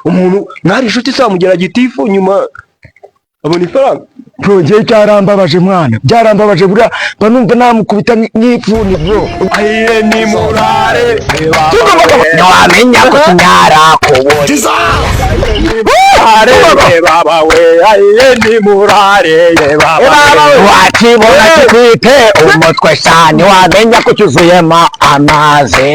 umuntu mwari inshuti samugera gitifu nyuma abona ifaranga. Bro cyarambabaje mwana, byarambabaje buriya banumva namukubita n'ipfuni bro. Aye ni murare ntiwamenya ko kinyara kuboza baba we. Aye ni murare baba wakibona kikwite umutwe cyane wamenya ko cyuzuyemo amazi.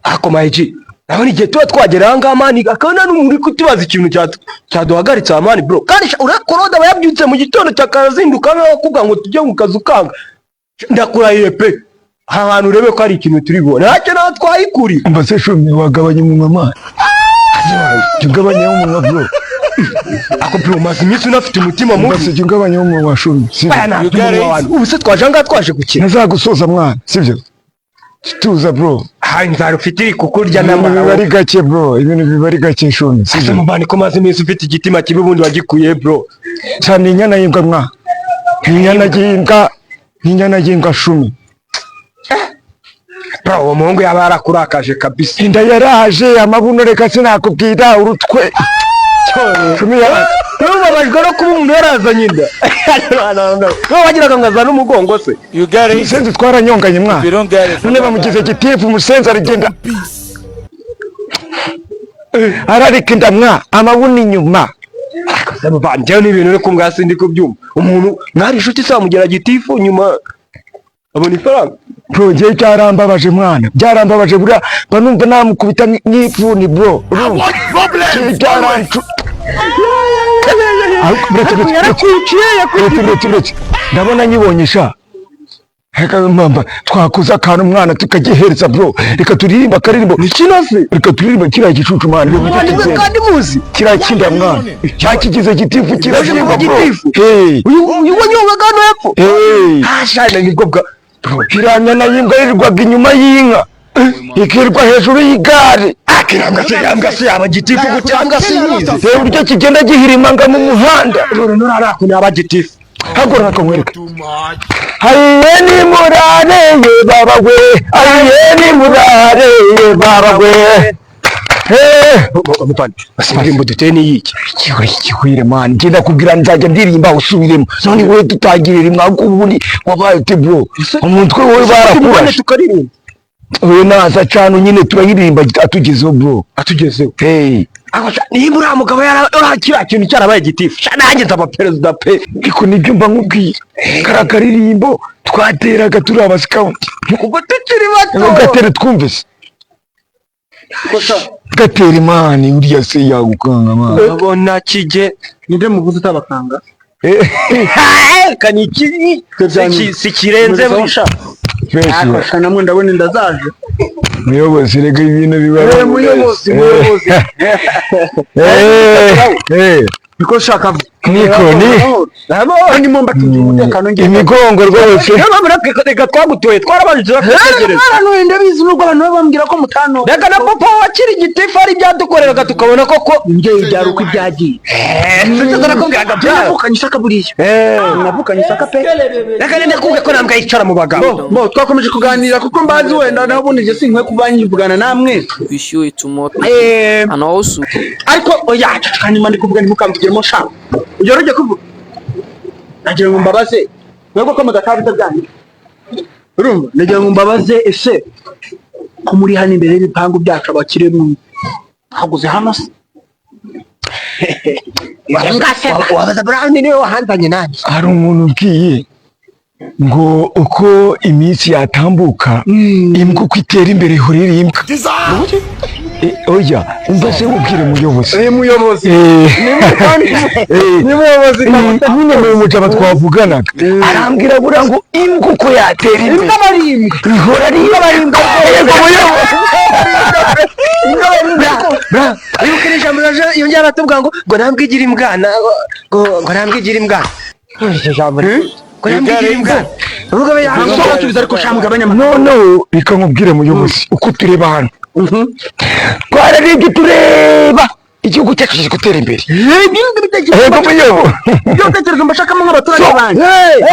ako mayiji nabona igihe tuba twagera aha ngaha mani akabona n'umuntu uri kutubaza ikintu cyaduhagaritse aha mani bro, kandi urakoroda aba yabyutse mu gitondo cyakazinduka akakubwira ngo tujye mu kazi ukanga. Ndakurahiye pe aha hantu urebe ko hari ikintu turi bubone ntacyo nawe twayikuriye. Mbase shumi wagabanya umunwa mani, ugabanya umunwa bro. Ako bro maze iminsi unafite umutima mubi. Mbase ugabanya umunwa shumi. Ubu se twaje aha ngaha twaje gukina. Nazagusoza mwana sibyo? Tuza bro. Inzara ufite iri kukurya n'amara. Bari gake bro, ibintu bibari gake shumi. Sije mubane ko maze iminsi ufite igitima kibi ubundi wagikuye bro. Cyane inyana yimbwa mwa. Inyana yimbwa shumi. Bro uwo muhungu yaba yarakurakaje kabisa. Inda yaraje amabuno reka sinakubwira urutwe. Shumi ya. Nubabajwe no kuba umuntu yarazanye inda. No wagiraga ngazana umugongo se. Musenzi twaranyonganye mwa. None bamugize gitifu umusenzi arigenda. Ararika inda mwa amabuno inyuma. Njyewe n'ibintu uri kumbwira sindi kubyumva. Umuntu mwari inshuti samugera gitifu nyuma abona ifaranga. Bro cyarambabaje mwana, byarambabaje buriya banumva namukubita n'ipfuni bro. Ndabona nyibonye sha. Heka mamba twakuza akantu mwana tukagihereza bro. Reka turirimba akaririmbo. Nikinase. Reka turirimba kiriya gicucu mwana. Niwe kandi muzi. Kiriya kinda mwana. Cyakigize gitifu kirarimba bro. Hey. Uyu wanyonga gano hepfo. Hey. Shana nibwo bwa. Kiranya na yimbwa yirirwaga inyuma y'inka. Ikirwa hejuru y'igare. Kirambwa se aba gitifu gutambwa se yize. Uburyo kigenda gihirimanga mu muhanda. None arakuni aba gitifu. Hagora nakamwereka. Aye ni murare ye baba we. Aye ni murare ye baba we. Mupande asirimbo duteni yiki. Kikwire man ngenda kubwira nzajya ndirimba usubiremo. None we tutagirira mwako ubundi wabaye te bro. Umutwe wowe barakura. Tukaririmba. We naza cyane nyine turayiririmba atugezeho bro. Atugezeho. Hey. Akosha niba uriya mugabo yarakira kintu cyarabaye gitifu. Shana nanjye nzaba perezida pe. Iko nibyo mba nkubwiye. Karakaririmbo twateraga turi aba scout. Ubwo tukiri bato. Gatere twumvise. Kosha Gatera imani uriya se yagukanga mwana. Abona kije ninde muvuze utabakanga. Kaniki si kirenze busha. Akosha namwe ndabona indazaje. Muyobozi rega ibintu biba. Muyobozi. Niko shaka niko ni momba umutekano ngiye imigongo rwose. Reka twagutoye twarabanje turategereza. Hano ndabizi n'ubwo abantu bambwira ko mutano. Reka na papa wakiri gitifu ari byadukoreraga tukabona koko njye byari uko ibyagiye. Narakubwiraga Navukanye isaka buriya. Navukanye isaka pe. Reka nende kubwe ko nambwa yicara mu bagabo. Bo twakomeje kuganira kuko mbazi wenda naho nje sinkwe kubanyivugana namwe. Bishyuye tumoto. Anosu. Ariko oya kanyuma ndi kuvuga ntimukambigiremo sha. Ujoroje kuvuga. Nagira ngo mbabaze. Mwebwe ko mugakabita byanyu. Urumva nagira ngo mbabaze ese ko muri hano imbere y'ibipangu byacu abakire mu haguze hano se. Wabaza Brown niwe wahanzanye nani? Hari umuntu ubwiye ngo uko iminsi yatambuka imbwa uko itera imbere ihurira imbwa. Oya umva se ubwire muyobozi. Muyobozi. Ni muyobozi nyine mu mujaba twavuganaga. Arambwira bura ngo imbwa uko yatera imbere. Imbwa bari imbwa. Ihora ari imbwa. Yego muyobozi. Bra, ayukire jambo yongera aratubwira ngo nambwe igira imbwana ngo nambwe igira imbwana. Icyo jambo ngo nambwe igira imbwana. Uvuga be yahansohotubiza ariko shamugabanya. No reka nkubwire muyobozi uko tureba hano. Twararebye tureba igihugu cyacu kiri gutera imbere. Yego muyobo. Ibyo utekereza mbashakamo nk'abaturage banjye.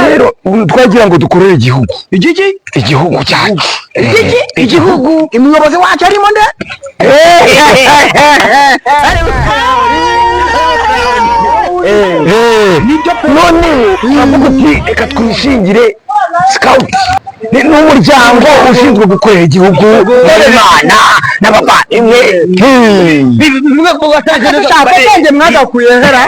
Rero twagira ngo dukorere igihugu. Igihugu cyacu. Igihugu umuyobozi wacu arimo nde? None avuga uti reka twishingire scout n'umuryango ushinzwe gukorera igihugu n'Imana n'abavandimwe. Mwagakuye hera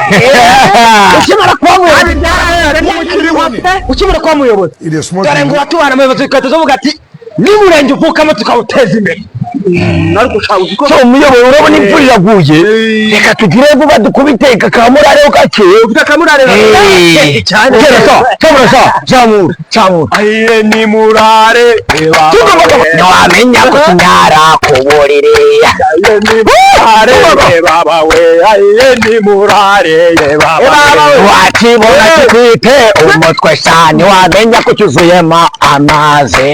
ukimara kuba muyobozi dore ngo watubana umuyobozi bikahita tuvuga ati n'umurenge uvukamo tukawuteza imbere. So umuyoboro urabona imvura iraguye, reka tugire vuba dukubite akamurare gake. Ufite akamurare cyane zamura ayiye ni murare ntiwamenya ko tunyara ku buriri. ayiye ni murare baba we ayiye ni murare baba wakibona kikwite umutwe sha ntiwamenya ko cyuzuyemo amazi.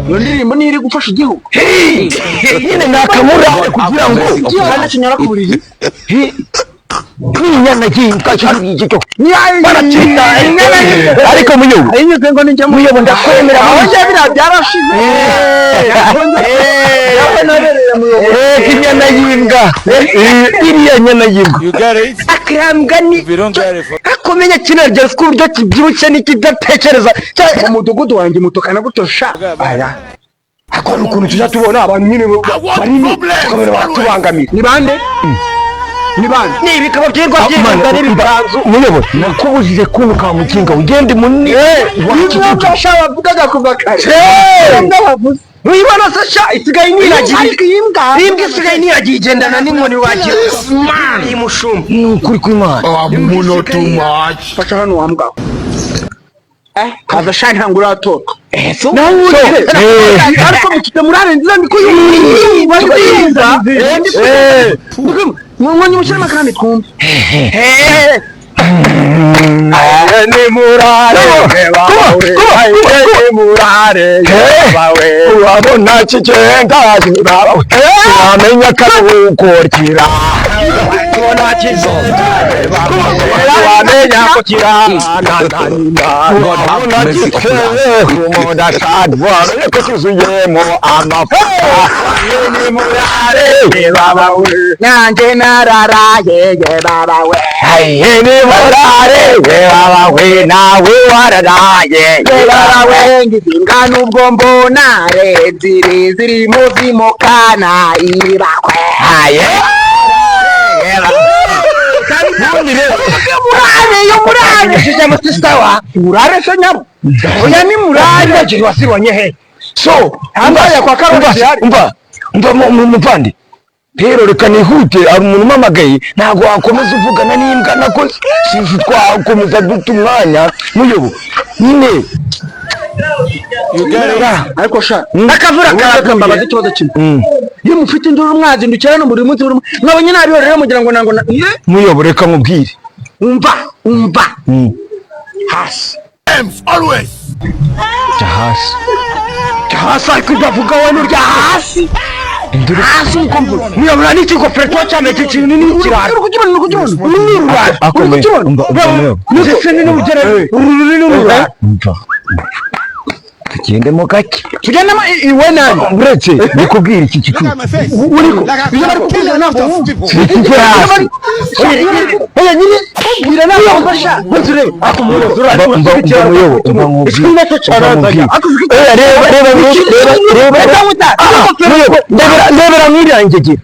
iyo ndirimbo niyo iri gufasha igihugu nyine nakamurare kugira ngo kandi kinyara ku buriri inyana ginka cyari cyo baracika ariko muyobo ayinyuze ngo ninjye muyobo ndakwemera aho nje bira byarashize inyana y'imbwa iriya nyana y'imbwa akirambwani akomenya kinarya ku buryo kibyibushye n'ikidatekereza mu mudugudu wanjye mutukana gutosha akora ukuntu tujya tubona abantu nyine banini tukabona batubangamira. ni bande ni ibikaba byirwa byirwa n'ibibanzu muyobo nakubujije kunuka mukinga ugende munini wacyo bavugaga kuva kare ndabavuze uyibona se sha isigaye niragiye imbwa isigaye niragiye igendana n'inkoni wagira iyi mushumba ni ukuri kw'Imana muno too much. fasha hano wambwa kaza shani hangu uratora ariko mufite murare nziza niko yubahiza mwonye mushyiramo kandi twumve ni murare ni murare bawe urabona kigenda bawe wamenya akaruhuko kira tubona kizonga wamenya ko kiranananina urabona kigenda kadwara ko tuzuyemo amafuta ni murare bawe nanjye nararaye babawe ni murare bawe nawe wararaye babawe ngizinga nubwo mbona ebyiri ziri mu zimukana ibakwe murare shije mutistawa murare se nyabo oya ni murare kiri wasibonye he so ambaye kwa karusi umva muvandi rero reka nihute hari umuntu umamagaye ntabwo wakomeza uvugana n'imbwa nakoze sinzi twakomeza duta umwanya muyobo nyine ariko sha nakavura karambabaza ikibazo kimwe iyo mufite induru mwazindukira no buri munsi mwabonye nabi rero mugira ngo nango muyobo reka mubwire umva hasi always hasi ariko ndavuga wowe n'urya hasi hasi uko mvuga mwabura n'ikiko preto cyame cy'kintu ni kirara tugendemo gake tugendemo iwe nani uretse nikubwira iki kicu uriko iyo bari kukubwira ntabwo oya nyine bira ntabwo mbasha nzure akumuro reba mwirangegera